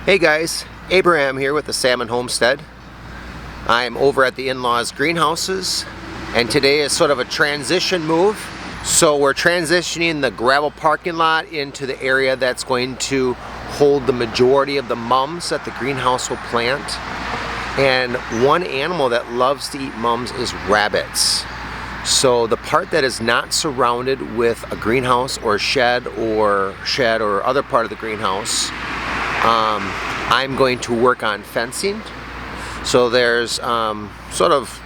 Hey guys, Abraham here with the Salmon Homestead. I'm over at the in-laws greenhouses, and today is sort of a transition move. So we're transitioning the gravel parking lot into the area that's going to hold the majority of the mums that the greenhouse will plant. And one animal that loves to eat mums is rabbits. So the part that is not surrounded with a greenhouse or shed or other part of the greenhouse, I'm going to work on fencing. So there's sort of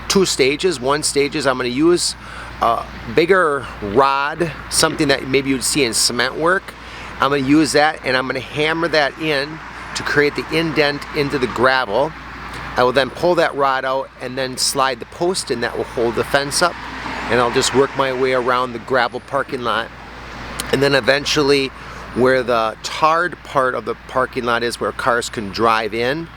two stages. One stage is I'm going to use a bigger rod, something that maybe you'd see in cement work. I'm going to use that and I'm going to hammer that in to create the indent into the gravel. I will then pull that rod out and then slide the post in that will hold the fence up, and I'll just work my way around the gravel parking lot. And then eventually where the tarred part of the parking lot is, where cars can drive in,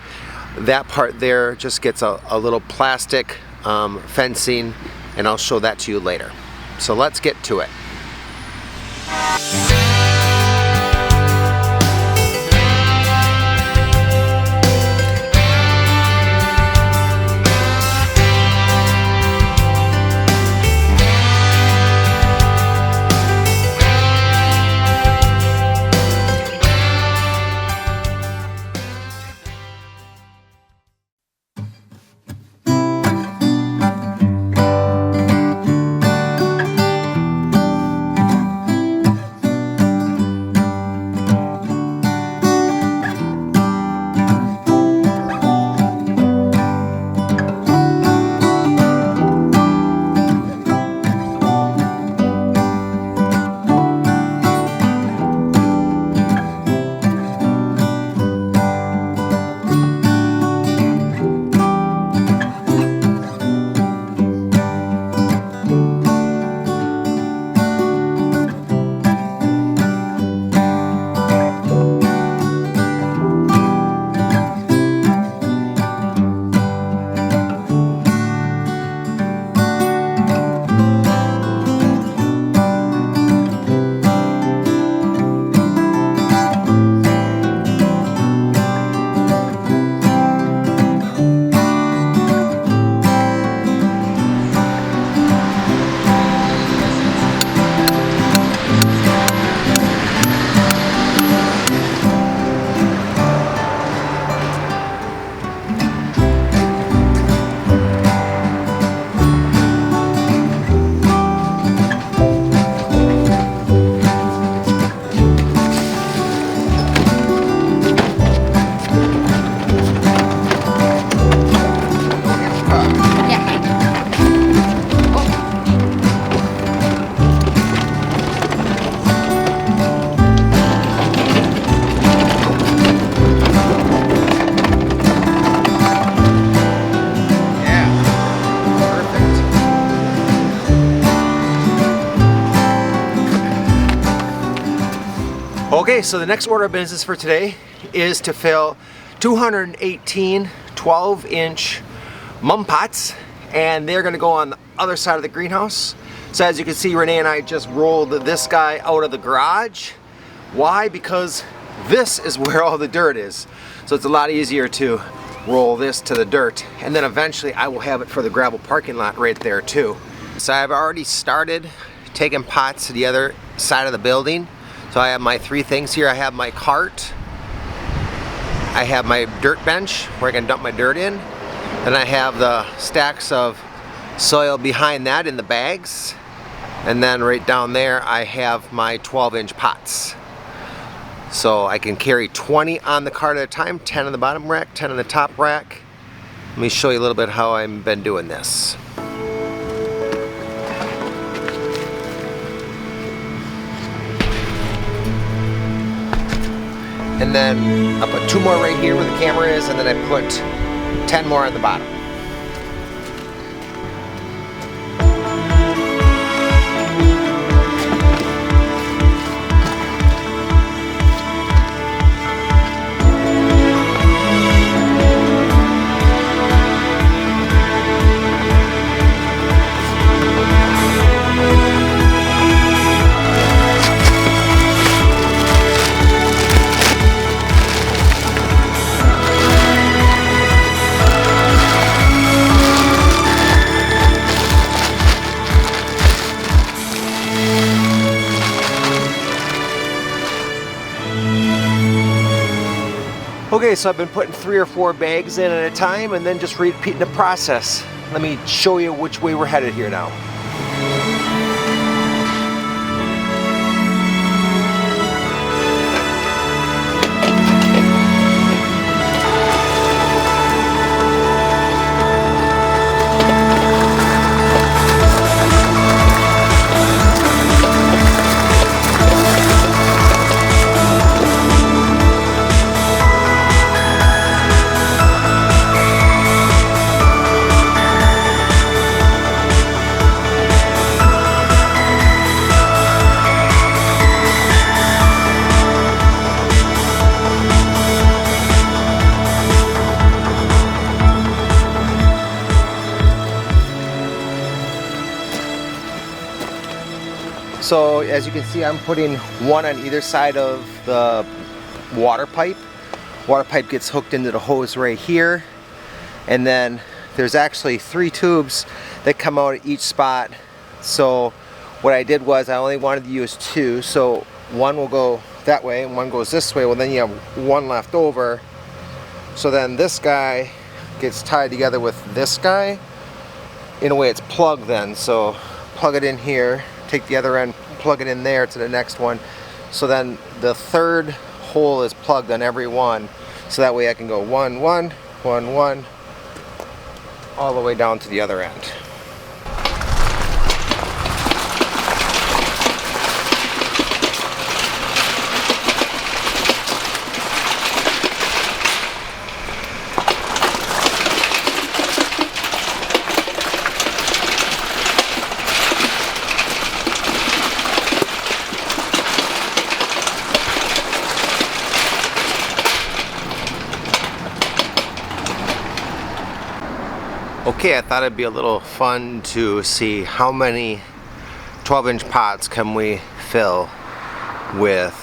that part there just gets a little plastic fencing, and I'll show that to you later. So let's get to it. Okay, so the next order of business for today is to fill 218 12-inch mum pots, and they're going to go on the other side of the greenhouse. So as you can see, Renee and I just rolled this guy out of the garage. Why? Because this is where all the dirt is. So it's a lot easier to roll this to the dirt, and then eventually I will have it for the gravel parking lot right there too. So I've already started taking pots to the other side of the building. So I have my three things here. I have my cart, I have my dirt bench where I can dump my dirt in, and I have the stacks of soil behind that in the bags, and then right down there I have my 12-inch pots. So I can carry 20 on the cart at a time, 10 on the bottom rack, 10 on the top rack. Let me show you a little bit how I've been doing this. And then I put 2 more right here where the camera is, and then I put 10 more on the bottom. Okay, so I've been putting 3 or 4 bags in at a time and then just repeating the process. Let me show you which way we're headed here now. So as you can see, I'm putting one on either side of the water pipe. Water pipe gets hooked into the hose right here. And then there's actually 3 tubes that come out at each spot. So what I did was I only wanted to use 2. So one will go that way and one goes this way. Well, then you have one left over. So then this guy gets tied together with this guy. In a way it's plugged then. So plug it in here. Take the other end, plug it in there to the next one. So then the 3rd hole is plugged on every one. So that way I can go 1, 1, 1, 1, all the way down to the other end. Okay, I thought it'd be a little fun to see how many 12-inch pots can we fill with,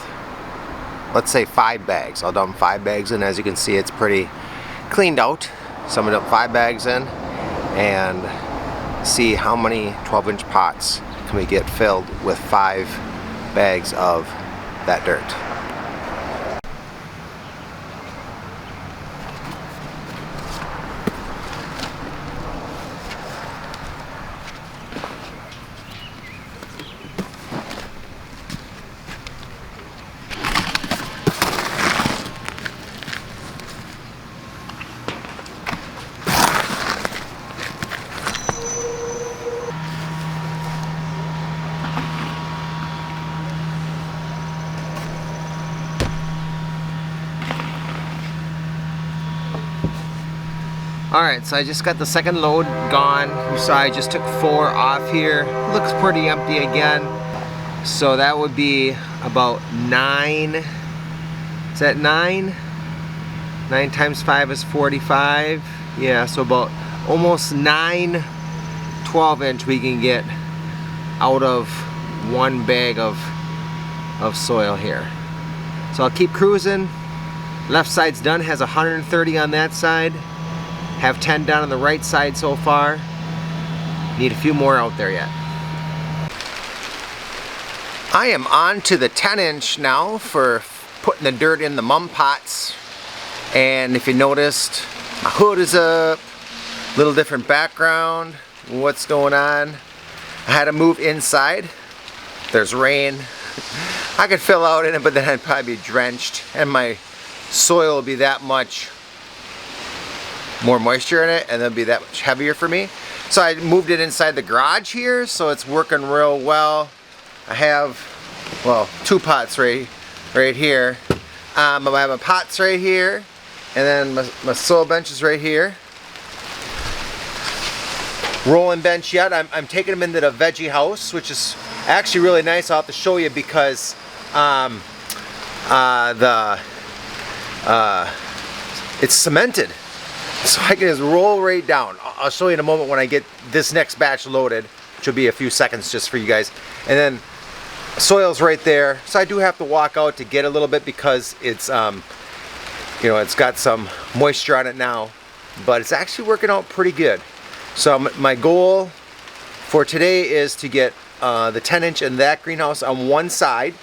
let's say 5 bags. I'll dump 5 bags in. As you can see, it's pretty cleaned out. So I'm gonna dump 5 bags in and see how many 12-inch pots can we get filled with 5 bags of that dirt. Alright, so I just got the second load gone. You saw I just took 4 off here. Looks pretty empty again. So that would be about 9. Is that 9? 9 times 5 is 45. Yeah, so about almost 9 12-inch we can get out of 1 bag of soil here. So I'll keep cruising. Left side's done, has 130 on that side. Have 10 down on the right side so far. Need a few more out there yet. I am on to the 10-inch now for putting the dirt in the mum pots. And if you noticed, my hood is up, little different background, what's going on. I had to move inside. There's rain. I could fill out in it, but then I'd probably be drenched and my soil will be that much more moisture in it and it'll be that much heavier for me. So I moved it inside the garage here, so it's working real well. I have, well, 2 pots right here. I have my pots right here, and then my soil bench is right here. Rolling bench yet. I'm taking them into the veggie house, which is actually really nice. I'll have to show you because it's cemented. So I can just roll right down. I'll show you in a moment when I get this next batch loaded, which will be a few seconds just for you guys. And then soil's right there. So I do have to walk out to get a little bit because it's, you know, it's got some moisture on it now, but it's actually working out pretty good. So my goal for today is to get the 10-inch in that greenhouse on one side,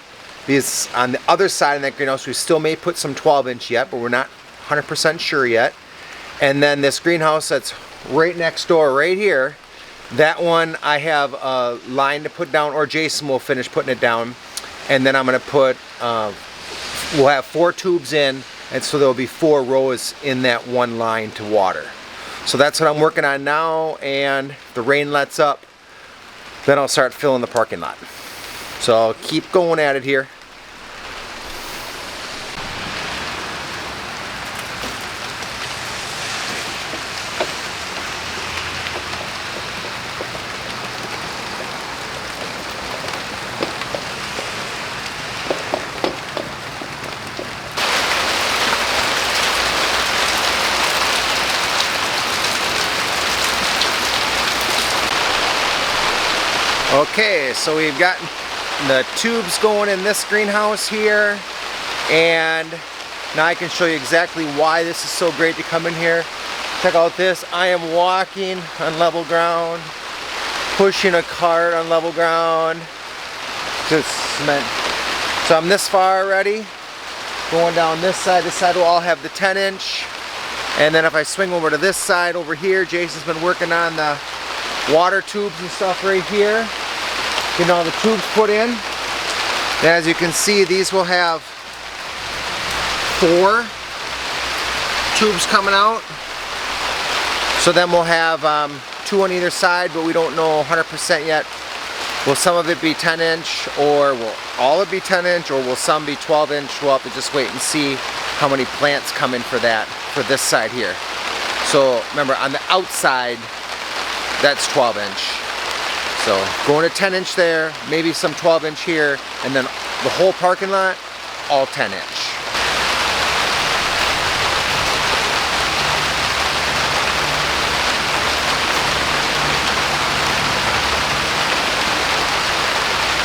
because on the other side of that greenhouse we still may put some 12-inch yet, but we're not 100% sure yet. And then this greenhouse that's right next door, right here, that one I have a line to put down, or Jason will finish putting it down. And then I'm gonna put, we'll have 4 tubes in, and so there'll be 4 rows in that one line to water. So that's what I'm working on now, and if the rain lets up, then I'll start filling the parking lot. So I'll keep going at it here. Okay, so we've got the tubes going in this greenhouse here, and now I can show you exactly why this is so great to come in here. Check out this. I am walking on level ground, pushing a cart on level ground. Just cement. So I'm this far already. Going down this side will all have the 10-inch. And then if I swing over to this side over here, Jason's been working on the water tubes and stuff right here. Getting all the tubes put in. And as you can see, these will have 4 tubes coming out. So then we'll have 2 on either side, but we don't know 100% yet. Will some of it be 10-inch, or will all of it be 10-inch, or will some be 12-inch? We'll have to just wait and see how many plants come in for that, for this side here. So remember, on the outside, that's 12-inch. So going to 10-inch there, maybe some 12-inch here, and then the whole parking lot, all 10-inch.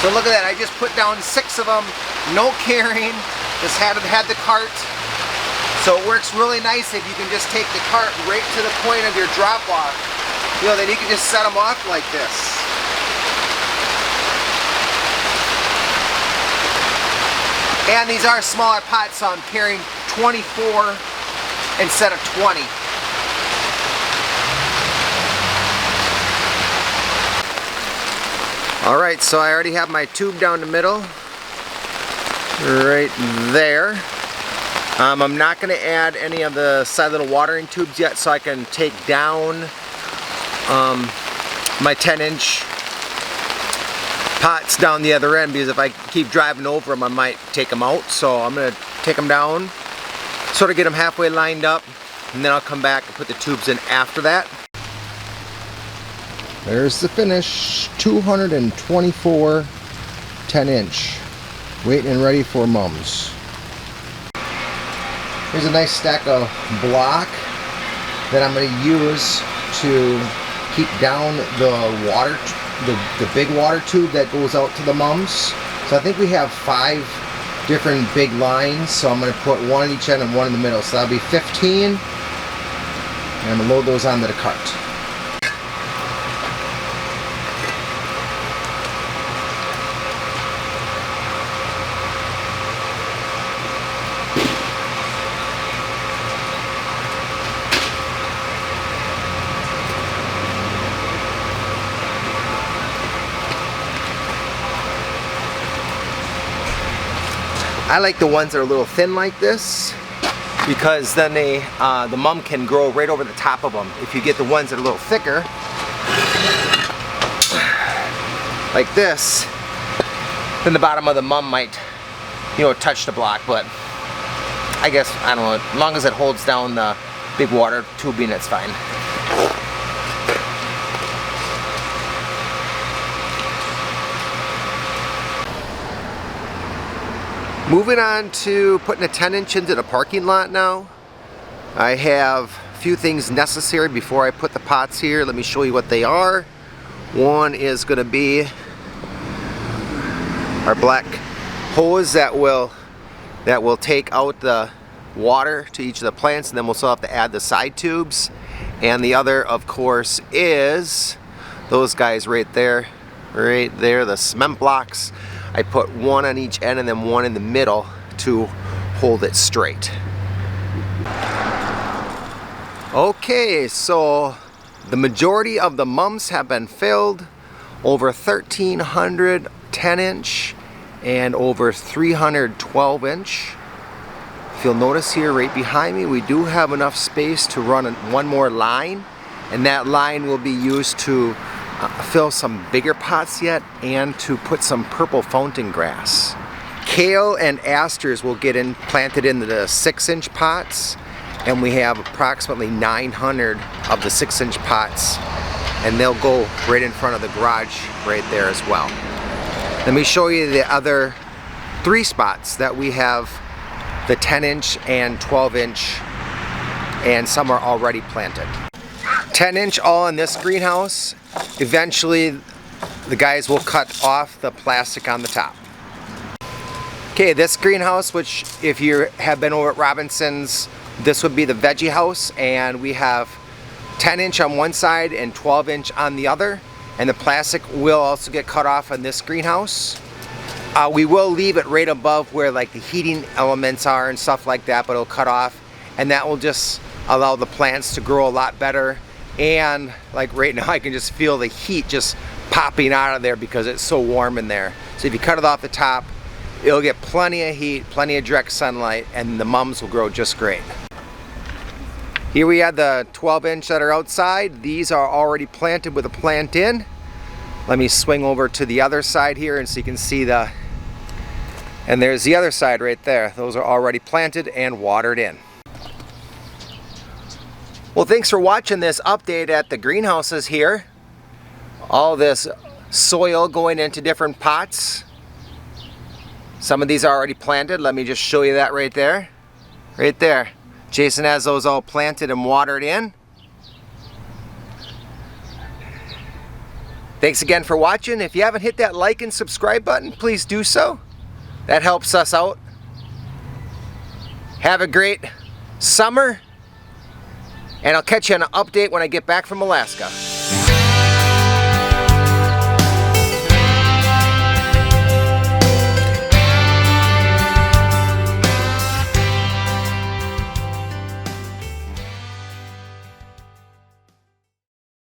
So look at that, I just put down 6 of them, no carrying, just had the cart. So it works really nice if you can just take the cart right to the point of your drop off. You know, then you can just set them off like this. And these are smaller pots, so I'm carrying 24 instead of 20. Alright, so I already have my tube down the middle, right there. I'm not going to add any of the side little watering tubes yet, so I can take down my 10-inch pots down the other end, because if I keep driving over them I might take them out. So I'm going to take them down, sort of get them halfway lined up, and then I'll come back and put the tubes in after that. There's the finish, 224 10-inch, waiting and ready for mums. Here's a nice stack of block that I'm going to use to keep down the water, the big water tube that goes out to the mums. So I think we have 5 different big lines, so I'm going to put 1 at each end and 1 in the middle. So that'll be 15, and I'm going to load those onto the cart. I like the ones that are a little thin like this, because then the mum can grow right over the top of them. If you get the ones that are a little thicker, like this, then the bottom of the mum might, you know, touch the block. But I guess, I don't know, as long as it holds down the big water tubing, it's fine. Moving on to putting a 10-inch into the parking lot now. I have a few things necessary before I put the pots here. Let me show you what they are. One is going to be our black hose that will take out the water to each of the plants, and then we'll still have to add the side tubes. And the other, of course, is those guys right there, the cement blocks. I put 1 on each end and then 1 in the middle to hold it straight. Okay, so the majority of the mums have been filled. Over 1,300 10-inch and over 300 12-inch. If you'll notice here right behind me, we do have enough space to run one more line, and that line will be used to fill some bigger pots yet and to put some purple fountain grass. Kale and asters will get planted into the 6-inch pots, and we have approximately 900 of the 6-inch pots, and they'll go right in front of the garage right there as well. Let me show you the other 3 spots that we have, the 10-inch and 12-inch, and some are already planted. 10-inch all in this greenhouse. Eventually the guys will cut off the plastic on the top. Okay, this greenhouse, which if you have been over at Robinson's, this would be the veggie house, and we have 10-inch on one side and 12-inch on the other, and the plastic will also get cut off on this greenhouse. We will leave it right above where like the heating elements are and stuff like that, but it'll cut off, and that will just allow the plants to grow a lot better. And like right now I can just feel the heat just popping out of there because it's so warm in there. So if you cut it off the top, it'll get plenty of heat, plenty of direct sunlight, and the mums will grow just great. Here we have the 12-inch that are outside. These are already planted with a plant in. Let me swing over to the other side here and so you can see and there's the other side right there. Those are already planted and watered in. Well, thanks for watching this update at the greenhouses here. All this soil going into different pots. Some of these are already planted. Let me just show you that right there. Right there. Jason has those all planted and watered in. Thanks again for watching. If you haven't hit that like and subscribe button, please do so. That helps us out. Have a great summer, and I'll catch you on an update when I get back from Alaska.